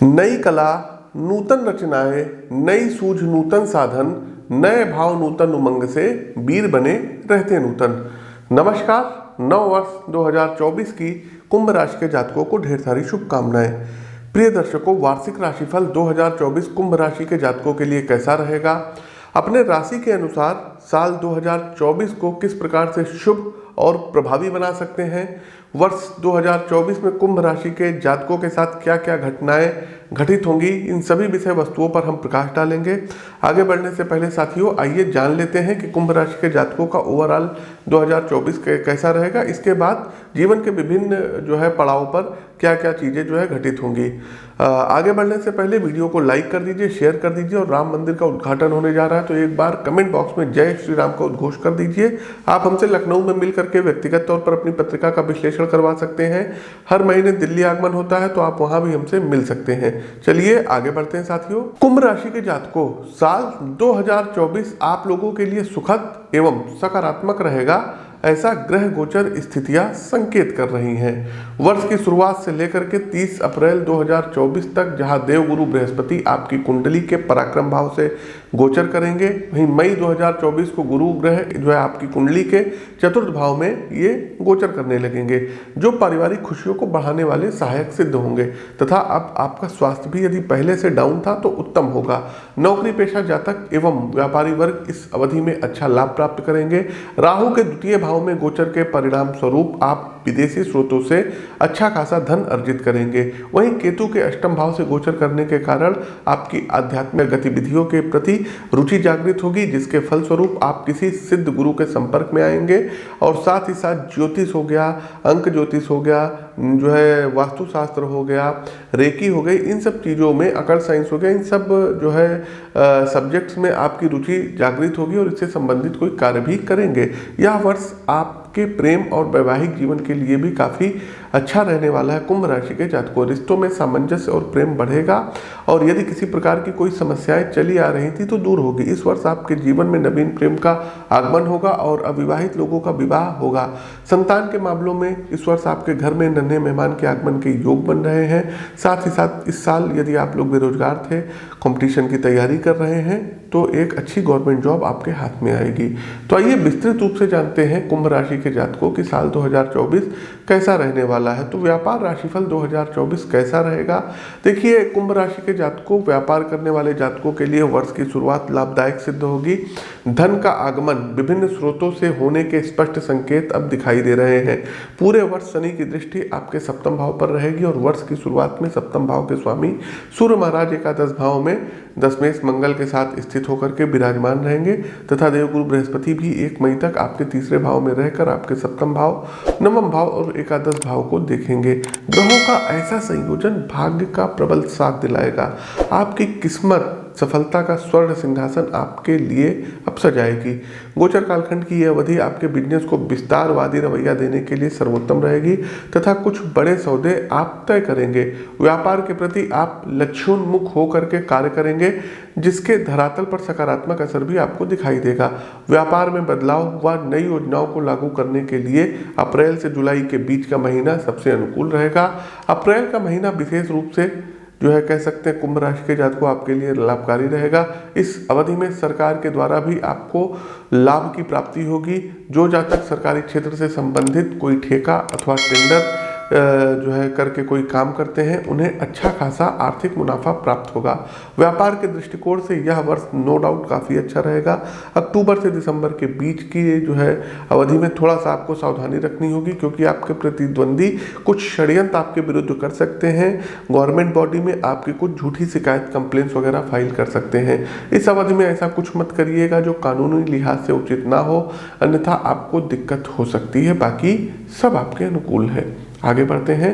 नई कला, नूतन रचनाएं, नई सूझ नूतन साधन, नए भाव नूतन उमंग से वीर बने रहते नूतन। नमस्कार, नव वर्ष 2024 की कुंभ राशि के जातकों को ढेर सारी शुभकामनाएं। प्रिय दर्शकों, वार्षिक राशिफल 2024 कुंभ राशि के जातकों के लिए कैसा रहेगा? अपने राशि के अनुसार साल 2024 को किस प्रकार से शुभ और प्रभावी बना सकते हैं? वर्ष 2024 में कुंभ राशि के जातकों के साथ क्या क्या घटनाएं घटित होंगी, इन सभी विषय वस्तुओं पर हम प्रकाश डालेंगे। आगे बढ़ने से पहले साथियों, आइए जान लेते हैं कि कुंभ राशि के जातकों का ओवरऑल 2024 कैसा रहेगा। इसके बाद जीवन के विभिन्न पड़ाव पर क्या क्या चीज़ें घटित होंगी। आगे बढ़ने से पहले वीडियो को लाइक कर दीजिए, शेयर कर दीजिए, और राम मंदिर का उद्घाटन होने जा रहा है तो एक बार कमेंट बॉक्स में जय श्री राम का उद्घोष कर दीजिए। आप हमसे लखनऊ में मिल करके व्यक्तिगत तौर पर अपनी पत्रिका का विश्लेषण करवा सकते हैं। हर महीने दिल्ली आगमन होता है तो आप वहां भी हमसे मिल सकते हैं। चलिए आगे बढ़ते हैं साथियों। कुंभ राशि के जातकों, साल 2024 आप लोगों के लिए सुखद एवं सकारात्मक रहेगा, ऐसा ग्रह गोचर स्थितियां संकेत कर रही हैं। वर्ष की शुरुआत से लेकर के 30 अप्रैल 2024 तक जहां देवगुरु बृहस्पति आपकी कुंडली के पराक्रम भाव से गोचर करेंगे, वहीं मई 2024 को गुरु ग्रह आपकी कुंडली के चतुर्थ भाव में ये गोचर करने लगेंगे, जो पारिवारिक खुशियों को बढ़ाने वाले सहायक सिद्ध होंगे। तथा अब आपका स्वास्थ्य भी यदि पहले से डाउन था तो उत्तम होगा। नौकरी पेशा जातक एवं व्यापारी वर्ग इस अवधि में अच्छा लाभ प्राप्त करेंगे। राहु के द्वितीय भाव में गोचर के परिणाम स्वरूप आप विदेशी स्रोतों से अच्छा खासा धन अर्जित करेंगे। वहीं केतु के अष्टम भाव से गोचर करने के कारण आपकी आध्यात्मिक गतिविधियों के प्रति रुचि जागृत होगी, जिसके फलस्वरूप आप किसी सिद्ध गुरु के संपर्क में आएंगे। और साथ ही साथ ज्योतिष हो गया, अंक ज्योतिष हो गया, वास्तुशास्त्र हो गया, रेकी हो गई, इन सब चीज़ों में, अकल्ट साइंस हो गया, इन सब सब्जेक्ट्स में आपकी रुचि जागृत होगी और इससे संबंधित कोई कार्य भी करेंगे। यह वर्ष आपके प्रेम और वैवाहिक जीवन के लिए भी काफ़ी अच्छा रहने वाला है। कुंभ राशि के जातकों, रिश्तों में सामंजस्य और प्रेम बढ़ेगा, और यदि किसी प्रकार की कोई समस्याएं चली आ रही थी तो दूर होगी। इस वर्ष आपके जीवन में नवीन प्रेम का आगमन होगा और अविवाहित लोगों का विवाह होगा। संतान के मामलों में इस वर्ष आपके घर में नन्हे मेहमान के आगमन के योग बन रहे हैं। साथ ही साथ इस साल यदि आप लोग बेरोजगार थे, कंपटीशन की तैयारी कर रहे हैं, तो एक अच्छी गवर्नमेंट जॉब आपके हाथ में आएगी। तो आइए विस्तृत रूप से जानते हैं कुंभ राशि के जातकों की साल 2024 कैसा रहने वाला है। तो व्यापार राशिफल 2024 कैसा रहेगा? देखिए, कुंभ राशि के जातकों, व्यापार करने वाले जातकों के लिए वर्ष की शुरुआत लाभदायक सिद्ध होगी। धन का आगमन विभिन्न स्रोतों से होने के स्पष्ट संकेत अब दिखाई दे रहे हैं। पूरे वर्ष शनि की दृष्टि आपके सप्तम भाव पर रहेगी और वर्ष की शुरुआत में सप्तम भाव के स्वामी सूर्य महाराज एकादश भाव में दशमेश मंगल के साथ स्थित होकर के विराजमान रहेंगे, तथा देवगुरु बृहस्पति भी 1 मई तक आपके तीसरे भाव में रहकर आपके सप्तम भाव, नवम भाव और एकादश भाव को देखेंगे। ग्रहों का ऐसा संयोजन भाग्य का प्रबल साथ दिलाएगा। आपकी किस्मत, सफलता का स्वर्ण सिंहासन आपके लिए अब सजाएगी। गोचर कालखंड की यह अवधि आपके बिजनेस को विस्तारवादी रवैया देने के लिए सर्वोत्तम रहेगी, तथा कुछ बड़े सौदे आप तय करेंगे। व्यापार के प्रति आप लक्ष्योन्मुख होकर के कार्य करेंगे, जिसके धरातल पर सकारात्मक असर भी आपको दिखाई देगा। व्यापार में बदलाव व नई योजनाओं को लागू करने के लिए अप्रैल से जुलाई के बीच का महीना सबसे अनुकूल रहेगा। अप्रैल का महीना विशेष रूप से कह सकते हैं कुंभ राशि के जातकों आपके लिए लाभकारी रहेगा। इस अवधि में सरकार के द्वारा भी आपको लाभ की प्राप्ति होगी। जो जातक सरकारी क्षेत्र से संबंधित कोई ठेका अथवा टेंडर करके कोई काम करते हैं, उन्हें अच्छा खासा आर्थिक मुनाफा प्राप्त होगा। व्यापार के दृष्टिकोण से यह वर्ष नो डाउट काफ़ी अच्छा रहेगा। अक्टूबर से दिसंबर के बीच की अवधि में थोड़ा सा आपको सावधानी रखनी होगी, क्योंकि आपके प्रतिद्वंदी कुछ षड्यंत्र आपके विरुद्ध कर सकते हैं। गवर्नमेंट बॉडी में आपकी कुछ झूठी शिकायत, कंप्लेंट्स वगैरह फाइल कर सकते हैं। इस अवधि में ऐसा कुछ मत करिएगा जो कानूनी लिहाज से उचित ना हो, अन्यथा आपको दिक्कत हो सकती है। बाकी सब आपके अनुकूल है। आगे बढ़ते हैं।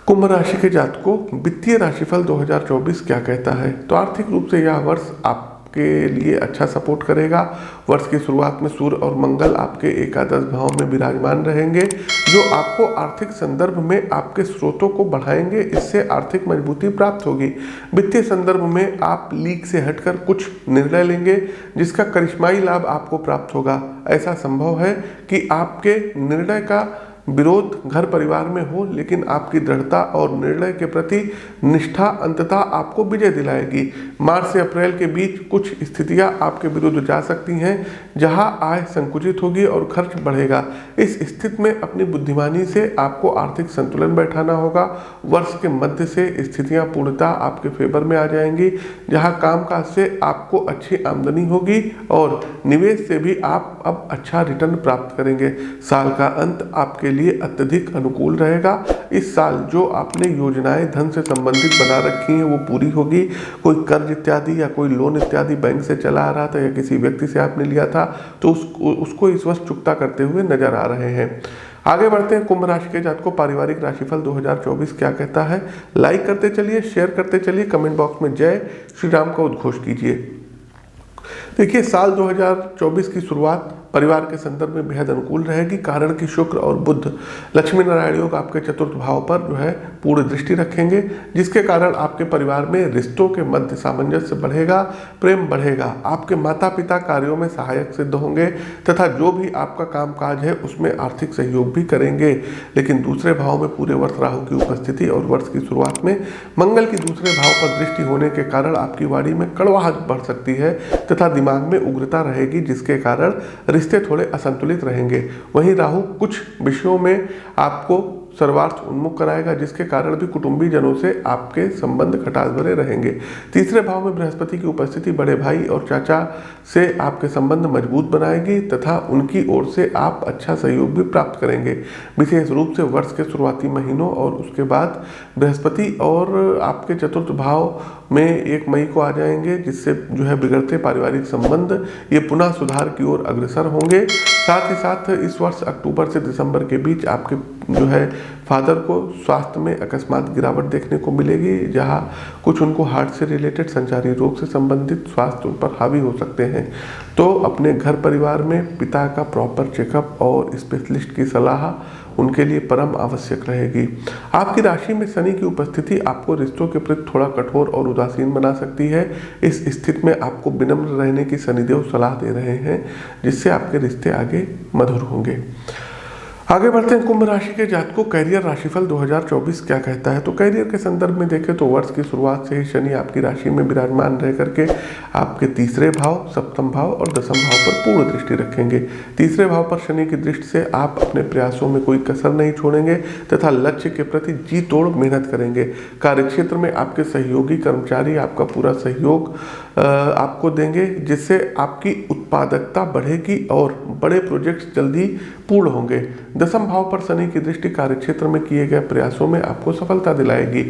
कुंभ राशि के जातकों, वित्तीय राशिफल 2024 क्या कहता है? तो आर्थिक रूप से यह वर्ष आपके लिए अच्छा सपोर्ट करेगा। वर्ष की शुरुआत में सूर्य और मंगल आपके एकादश भाव में विराजमान रहेंगे, जो आपको आर्थिक संदर्भ में आपके स्रोतों को बढ़ाएंगे। इससे आर्थिक मजबूती प्राप्त होगी। वित्तीय संदर्भ में आप लीक से हटकर कुछ निर्णय लेंगे, जिसका करिश्माई लाभ आपको प्राप्त होगा। ऐसा संभव है कि आपके निर्णय का विरोध घर परिवार में हो, लेकिन आपकी दृढ़ता और निर्णय के प्रति निष्ठा अंततः आपको विजय दिलाएगी। मार्च से अप्रैल के बीच कुछ स्थितियां आपके विरुद्ध जा सकती हैं, जहां आय संकुचित होगी और खर्च बढ़ेगा। इस स्थिति में अपनी बुद्धिमानी से आपको आर्थिक संतुलन बैठाना होगा। वर्ष के मध्य से स्थितियां पूर्णतः आपके फेवर में आ जाएंगी, जहां कामकाज से आपको अच्छी आमदनी होगी और निवेश से भी आप अब अच्छा रिटर्न प्राप्त करेंगे। साल का अंत आपके लिए अत्यधिक अनुकूल रहेगा। इस साल जो आपने योजनाएं धन से संबंधित बना रखी हैं वो पूरी होगी। कोई कर्ज इत्यादि या कोई लोन इत्यादि बैंक से चला आ रहा था या किसी व्यक्ति से आपने लिया था तो उसको इस वर्ष चुकता करते हुए नजर आ रहे हैं। आगे बढ़ते हैं कुंभ राशि के जातकों, पारिवारिक राशिफल 2024 क्या कहता है। लाइक करते चलिए, शेयर करते चलिए, कमेंट बॉक्स में जय श्री राम का उद्घोष कीजिए। देखिए, साल 2024 की शुरुआत परिवार के संदर्भ में बेहद अनुकूल रहेगी, कारण कि शुक्र और बुध लक्ष्मी नारायण योग आपके चतुर्थ भाव पर जो है पूर्ण दृष्टि रखेंगे, जिसके कारण आपके परिवार में रिश्तों के मध्य सामंजस्य बढ़ेगा, प्रेम बढ़ेगा। आपके माता पिता कार्यों में सहायक सिद्ध होंगे तथा जो भी आपका कामकाज है उसमें आर्थिक सहयोग भी करेंगे। लेकिन दूसरे भाव में पूरे वर्ष राहु की उपस्थिति और वर्ष की शुरुआत में मंगल की दूसरे भाव पर दृष्टि होने के कारण आपकी वाणी में कड़वाहट बढ़ सकती है तथा दिमाग में उग्रता रहेगी, जिसके कारण रिश्ते थोड़े असंतुलित रहेंगे। वहीं राहु कुछ विषयों में आपको सर्वार्थ उन्मुख कराएगा, जिसके कारण भी कुटुंबी जनों से आपके संबंध खटास भरे रहेंगे। तीसरे भाव में बृहस्पति की उपस्थिति बड़े भाई और चाचा से आपके संबंध मजबूत बनाएगी तथा उनकी ओर से आप अच्छा सहयोग भी प्राप्त करेंगे। विशेष रूप से वर्ष के शुरुआती महीनों और उसके बाद बृहस्पति और आपके चतुर्थ भाव में 1 मई को आ जाएंगे, जिससे जो है बिगड़ते पारिवारिक संबंध ये पुनः सुधार की ओर अग्रसर होंगे। साथ ही साथ इस वर्ष अक्टूबर से दिसंबर के बीच आपके जो है फादर को स्वास्थ्य में अकस्मात गिरावट देखने को मिलेगी, जहां कुछ उनको हार्ट से रिलेटेड संचारी रोग से संबंधित स्वास्थ्य उन पर हावी हो सकते हैं। तो अपने घर परिवार में पिता का प्रॉपर चेकअप और स्पेशलिस्ट की सलाह उनके लिए परम आवश्यक रहेगी। आपकी राशि में शनि की उपस्थिति आपको रिश्तों के प्रति थोड़ा कठोर और उदासीन बना सकती है। इस स्थिति में आपको विनम्र रहने की शनिदेव सलाह दे रहे हैं, जिससे आपके रिश्ते आगे मधुर होंगे। आगे बढ़ते हैं कुंभ राशि के जातकों, कैरियर राशिफल 2024 क्या कहता है। तो कैरियर के संदर्भ में देखें तो वर्ष की शुरुआत से ही शनि आपकी राशि में विराजमान रह करके आपके तीसरे भाव, सप्तम भाव और दसम भाव पर पूर्ण दृष्टि रखेंगे। तीसरे भाव पर शनि की दृष्टि से आप अपने प्रयासों में कोई कसर नहीं छोड़ेंगे तथा लक्ष्य के प्रति जी तोड़ मेहनत करेंगे। कार्यक्षेत्र में आपके सहयोगी कर्मचारी आपका पूरा सहयोग आपको देंगे, जिससे आपकी उत्पादकता बढ़ेगी और बड़े प्रोजेक्ट्स जल्दी पूर्ण होंगे। दसम भाव पर शनि की दृष्टि कार्यक्षेत्र में किए गए प्रयासों में आपको सफलता दिलाएगी।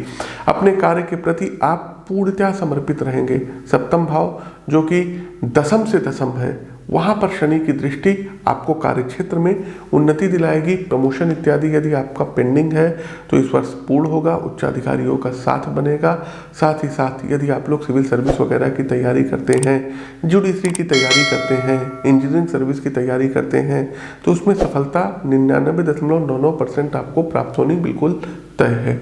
अपने कार्य के प्रति आप पूर्णतः समर्पित रहेंगे। सप्तम भाव जो कि दसम से दसम है, वहां पर शनि की दृष्टि आपको कार्यक्षेत्र में उन्नति दिलाएगी। प्रमोशन इत्यादि यदि आपका पेंडिंग है तो इस वर्ष पूर्ण होगा, उच्चाधिकारियों का साथ बनेगा। साथ ही साथ यदि आप लोग सिविल सर्विस वगैरह की तैयारी करते हैं, जुडिशरी की तैयारी करते हैं, इंजीनियरिंग सर्विस की तैयारी करते हैं, तो उसमें सफलता 99.99% आपको प्राप्त होनी बिल्कुल तय है।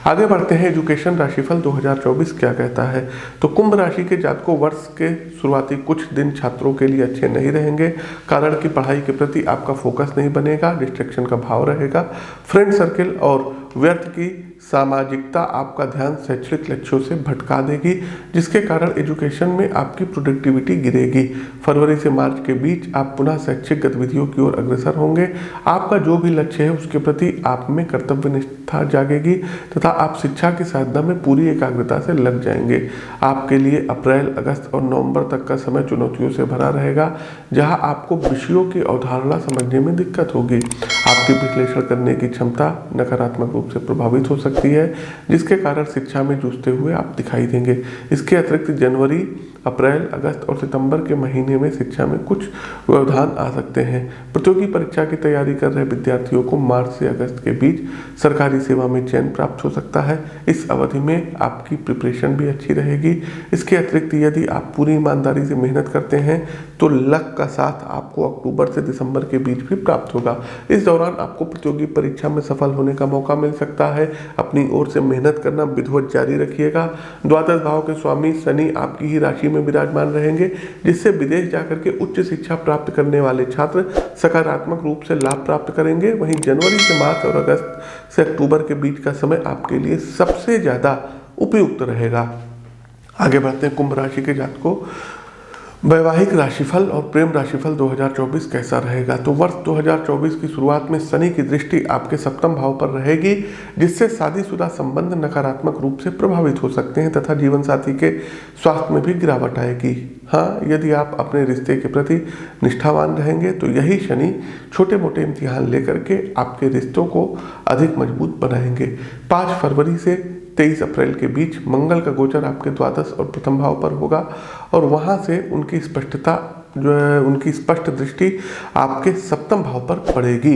आगे बढ़ते हैं एजुकेशन राशिफल 2024 क्या कहता है। तो कुंभ राशि के जातकों, वर्ष के शुरुआती कुछ दिन छात्रों के लिए अच्छे नहीं रहेंगे, कारण कि पढ़ाई के प्रति आपका फोकस नहीं बनेगा, डिस्ट्रैक्शन का भाव रहेगा। फ्रेंड सर्किल और व्यर्थ की सामाजिकता आपका ध्यान शैक्षणिक लक्ष्यों से भटका देगी, जिसके कारण एजुकेशन में आपकी प्रोडक्टिविटी गिरेगी। फरवरी से मार्च के बीच आप पुनः शैक्षिक गतिविधियों की ओर अग्रसर होंगे। आपका जो भी लक्ष्य है उसके प्रति आप में कर्तव्य निष्ठा जागेगी तथा आप शिक्षा की साधना में पूरी एकाग्रता से लग जाएंगे। आपके लिए अप्रैल, अगस्त और नवंबर तक का समय चुनौतियों से भरा रहेगा, जहां आपको विषयों की अवधारणा समझने में दिक्कत होगी। आपकी विश्लेषण करने की क्षमता नकारात्मक रूप से प्रभावित हो सकती है, जिसके कारण शिक्षा में जूझते हुए आप दिखाई देंगे। इसके अतिरिक्त जनवरी, अप्रैल, अगस्त और सितंबर के महीने में शिक्षा में कुछ व्यवधान आ सकते हैं। प्रतियोगी परीक्षा की तैयारी कर रहे विद्यार्थियों को मार्च से अगस्त के बीच सरकारी सेवा में चयन प्राप्त हो सकता है। इस अवधि में आपकी प्रिपरेशन भी अच्छी रहेगी। इसके अतिरिक्त यदि आप पूरी ईमानदारी से मेहनत करते हैं तो लक का साथ आपको अक्टूबर से दिसंबर के बीच भी प्राप्त होगा। इस दौरान आपको प्रतियोगी परीक्षा में सफल होने का मौका मिल सकता है। अपनी ओर से मेहनत करना विधिवत जारी रखिएगा। द्वादश भाव के स्वामी शनि आपकी ही राशि राशि में विराजमान रहेंगे, जिससे विदेश जाकर के उच्च शिक्षा प्राप्त करने वाले छात्र सकारात्मक रूप से लाभ प्राप्त करेंगे। वहीं जनवरी से मार्च और अगस्त से अक्टूबर के बीच का समय आपके लिए सबसे ज़्यादा उपयुक्त रहेगा। आगे बढ़ते हैं कुंभ राशि के जातकों, वैवाहिक राशिफल और प्रेम राशिफल 2024 कैसा रहेगा। तो वर्ष 2024 की शुरुआत में शनि की दृष्टि आपके सप्तम भाव पर रहेगी, जिससे शादीशुदा संबंध नकारात्मक रूप से प्रभावित हो सकते हैं तथा जीवन साथी के स्वास्थ्य में भी गिरावट आएगी। हाँ, यदि आप अपने रिश्ते के प्रति निष्ठावान रहेंगे तो यही शनि छोटे मोटे इम्तिहान लेकर के आपके रिश्तों को अधिक मजबूत बनाएंगे। 5 फरवरी से 23 अप्रैल के बीच मंगल का गोचर आपके द्वादश और प्रथम भाव पर होगा और वहां से उनकी स्पष्टता जो है, उनकी स्पष्ट दृष्टि आपके सप्तम भाव पर पड़ेगी।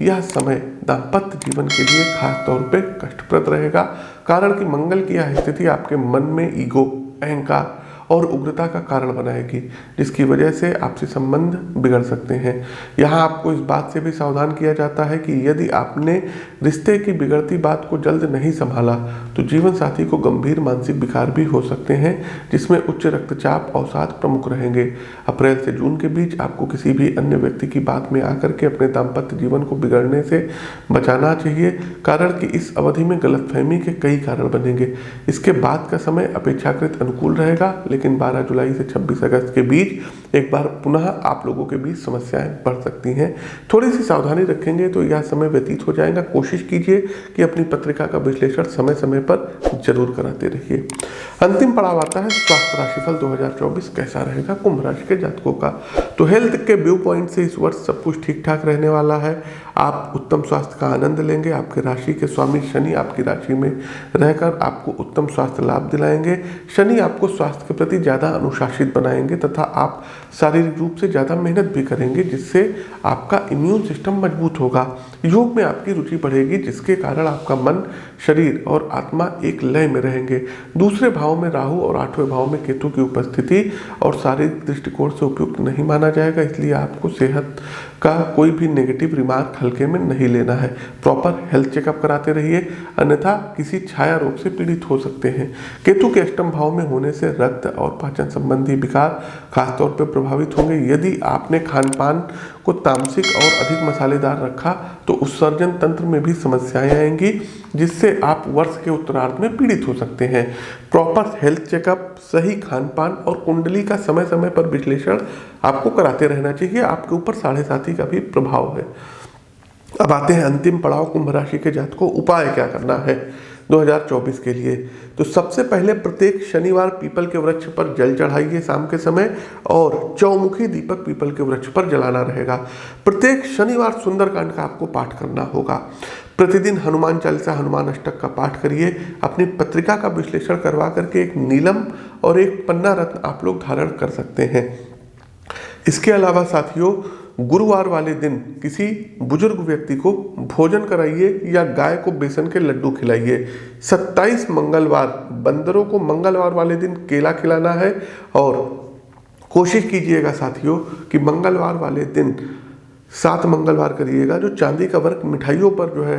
यह समय दाम्पत्य जीवन के लिए खास तौर पे कष्टप्रद रहेगा, कारण कि मंगल की यह स्थिति आपके मन में ईगो, अहंकार और उग्रता का कारण बनाएगी, जिसकी वजह से आपसे संबंध बिगड़ सकते हैं। यहाँ आपको इस बात से भी सावधान किया जाता है कि यदि आपने रिश्ते की बिगड़ती बात को जल्द नहीं संभाला तो जीवन साथी को गंभीर मानसिक विकार भी हो सकते हैं, जिसमें उच्च रक्तचाप अवसाद प्रमुख रहेंगे। अप्रैल से जून के बीच आपको किसी भी अन्य व्यक्ति की बात में आकर के अपने दाम्पत्य जीवन को बिगड़ने से बचाना चाहिए, कारण कि इस अवधि में गलतफहमी के कई कारण बनेंगे। इसके बाद का समय अपेक्षाकृत अनुकूल रहेगा, लेकिन 12 जुलाई से 26 अगस्त के बीच एक बार पुनः आप लोगों के बीच समस्याएं बढ़ सकती हैं। थोड़ी सी सावधानी रखेंगे तो यह समय व्यतीत हो जाएगा। कोशिश कीजिए कि अपनी पत्रिका का विश्लेषण समय समय पर जरूर कराते रहिए। अंतिम पड़ाव आता है स्वास्थ्य राशिफल 2024 कैसा रहेगा कुंभ राशि के जातकों का। तो हेल्थ के व्यू पॉइंट से इस वर्ष सब कुछ ठीक ठाक रहने वाला है। आप उत्तम स्वास्थ्य का आनंद लेंगे। आपके राशि के स्वामी शनि आपकी राशि में रहकर आपको उत्तम स्वास्थ्य लाभ दिलाएंगे। शनि आपको स्वास्थ्य के प्रति ज़्यादा अनुशासित बनाएंगे तथा आप शारीरिक रूप से ज़्यादा मेहनत भी करेंगे, जिससे आपका इम्यून सिस्टम मजबूत होगा। योग में आपकी रुचि बढ़ेगी, जिसके कारण आपका मन, शरीर और आत्मा एक लय में रहेंगे। दूसरे भाव में राहु और 8वें भाव में केतु की उपस्थिति और शारीरिक दृष्टिकोण से उपयुक्त नहीं माना जाएगा, इसलिए आपको सेहत का कोई भी नेगेटिव रिमार्क हल्के में नहीं लेना है। प्रॉपर हेल्थ चेकअप कराते रहिए, अन्यथा किसी छाया रोग से पीड़ित हो सकते हैं। केतु के अष्टम भाव में होने से रक्त और पाचन संबंधी विकार खासतौर पर प्रभावित होंगे। यदि आपने खान पान को तामसिक और अधिक मसालेदार रखा तो उत्सर्जन तंत्र में भी समस्याएं आएंगी, जिससे आप वर्ष के उत्तरार्ध में पीड़ित हो सकते हैं। प्रॉपर हेल्थ चेकअप, सही खान पान और कुंडली का समय समय पर विश्लेषण आपको कराते रहना चाहिए। आपके ऊपर 7.5 का भी प्रभाव है। अब आते हैं अंतिम पड़ाव कुंभ राशि के जातकों, उपाय क्या करना है 2024 के लिए। तो सबसे पहले प्रत्येक शनिवार पीपल के वृक्ष पर जल चढ़ाइए शाम के समय, और चौमुखी दीपक पीपल के वृक्ष पर जलाना रहेगा। प्रत्येक शनिवार सुंदरकांड का आपको पाठ करना होगा। प्रतिदिन हनुमान चालीसा, हनुमान अष्टक का पाठ करिए। अपनी पत्रिका का विश्लेषण करवा करके एक नीलम और एक पन्ना रत्न आप लोग धारण कर सकते हैं। इसके अलावा साथियों, गुरुवार वाले दिन किसी बुजुर्ग व्यक्ति को भोजन कराइए या गाय को बेसन के लड्डू खिलाइए। 27 मंगलवार बंदरों को मंगलवार वाले दिन केला खिलाना है, और कोशिश कीजिएगा साथियों कि मंगलवार वाले दिन 7 मंगलवार करिएगा। जो चांदी का वर्क मिठाइयों पर जो है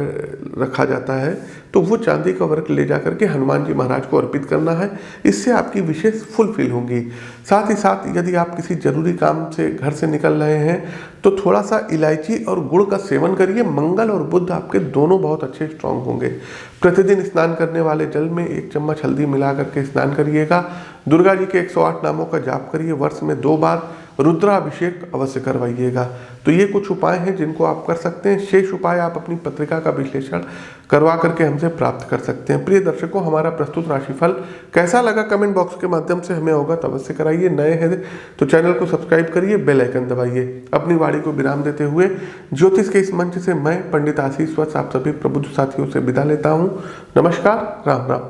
रखा जाता है, तो वो चांदी का वर्क ले जाकर के हनुमान जी महाराज को अर्पित करना है। इससे आपकी विशेष फुलफिल होंगी। साथ ही साथ यदि आप किसी जरूरी काम से घर से निकल रहे हैं तो थोड़ा सा इलायची और गुड़ का सेवन करिए। मंगल और बुध आपके दोनों बहुत अच्छे स्ट्रांग होंगे। प्रतिदिन स्नान करने वाले जल में 1 चम्मच हल्दी मिला करके स्नान करिएगा। दुर्गा जी के 108 नामों का जाप करिए। वर्ष में 2 बार रुद्राभिषेक अवश्य करवाइएगा। तो ये कुछ उपाय हैं जिनको आप कर सकते हैं। शेष उपाय आप अपनी पत्रिका का विश्लेषण करवा करके हमसे प्राप्त कर सकते हैं। प्रिय दर्शकों, हमारा प्रस्तुत राशिफल कैसा लगा कमेंट बॉक्स के माध्यम से हमें अवगत अवश्य कराइए। नए हैं तो चैनल को सब्सक्राइब करिए, बेल आइकन दबाइए। अपनी वाणी को विराम देते हुए ज्योतिष के इस मंच से मैं पंडित आशीष वत्स आप सभी प्रबुद्ध साथियों से विदा लेता हूँ। नमस्कार, राम राम।